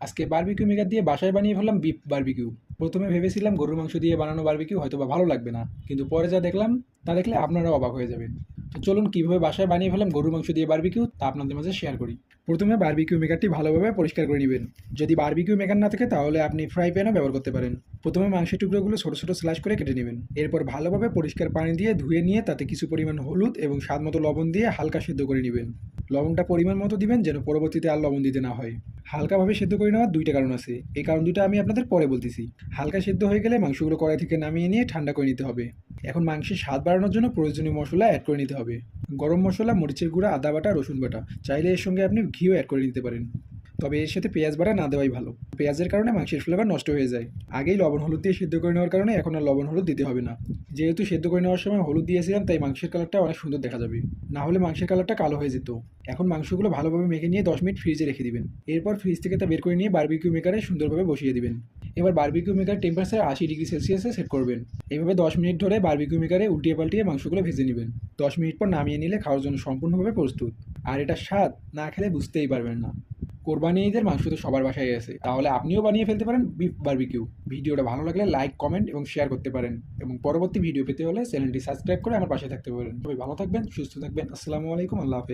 আজকে barbecue maker দিয়ে বাসায় বানিয়ে ফেললাম বিফ বারবিকিউ। প্রথমে ভেবেছিলাম গরুর মাংস দিয়ে বানানো বারবিকিউ হয়তো বা ভালো লাগবে না, কিন্তু পরে যা দেখলাম তা দেখলে আপনারাও অবাক হয়ে যাবেন। তো চলুন কীভাবে বাসায় বানিয়ে ফেললাম গরুর মাংস দিয়ে বারবিকিউ তা আপনাদের মাঝে শেয়ার করি। প্রথমে বারবিকিউ মেকারটি ভালোভাবে পরিষ্কার করে নেবেন। যদি বারবিকিউ মেকার না থাকে তাহলে আপনি ফ্রাই প্যানও ব্যবহার করতে পারেন। প্রথমে মাংসের টুকরোগুলো ছোটো ছোটো স্লাইস করে কেটে নেবেন। এরপর ভালোভাবে পরিষ্কার পানি দিয়ে ধুয়ে নিয়ে তাতে কিছু পরিমাণ হলুদ এবং স্বাদ মতো লবণ দিয়ে হালকা সিদ্ধ করে নেবেন। লবণটা পরিমাণ মতো দিবেন যেন পরবর্তীতে আর লবণ দিতে না হয়। হালকাভাবে সেদ্ধ করে নেওয়ার দুইটা কারণ আছে, এই কারণ দুটো আমি আপনাদের পরে বলতেছি। হালকা সেদ্ধ হয়ে গেলে মাংসগুলো কড়াই থেকে নামিয়ে নিয়ে ঠান্ডা করে নিতে হবে। এখন মাংসের স্বাদ বাড়ানোর জন্য প্রয়োজনীয় মশলা অ্যাড করে নিতে হবে। গরম মশলা, মরিচের গুঁড়া, আদা বাটা, রসুন বাটা, চাইলে এর সঙ্গে আপনি ঘিও অ্যাড করে নিতে পারেন। তবে এর সাথে পেঁয়াজ বাটা না দেওয়াই ভালো, পেঁয়াজের কারণে মাংসের ফ্লেভার নষ্ট হয়ে যায়। আগেই লবণ হলুদ দিয়ে সেদ্ধ করে নেওয়ার কারণে এখন আর লবণ হলুদ দিতে হবে না। যেহেতু সেদ্ধ করে নেওয়ার সময় হলুদ দিয়েছিলাম তাই মাংসের কালারটা অনেক সুন্দর দেখা যাবে, না হলে মাংসের কালারটা কালো হয়ে যেত। এখন মাংসগুলো ভালোভাবে মেখে নিয়ে 10 মিনিট ফ্রিজে রেখে দিবেন। এরপর ফ্রিজ থেকে তা বের করে নিয়ে বারবিকিউ মেকারে সুন্দরভাবে বসিয়ে দিবেন। এবার বারবিকিউ মেকার টেম্পারেচার 80 ডিগ্রি সেলসিয়াসে সেট করবেন। এইভাবে 10 মিনিট ধরে বারবিকিউ মেকারে উল্টিয়ে পাল্টিয়ে মাংসগুলো ভেজে নেবেন। 10 মিনিট পর নামিয়ে নিলে খাওয়ার জন্য সম্পূর্ণভাবে প্রস্তুত। আর এটা স্বাদ না খেলে বুঝতেই পারবেন না। কোরবানি ঈদের মাংস তো সবার বাসায় আছে, তাহলে আপনিও বানিয়ে ফেলতে পারেন বিফ বারবিকিউ। ভিডিওটা ভালো লাগলে লাইক, কমেন্ট এবং শেয়ার করতে পারেন, এবং পরবর্তী ভিডিও পেতে হলে চ্যানেলটি সাবস্ক্রাইব করে আমার পাশে থাকতে পারেন। সবাই ভালো থাকবেন, সুস্থ থাকবেন। আসসালামু আলাইকুম, আল্লাহ হাফেজ।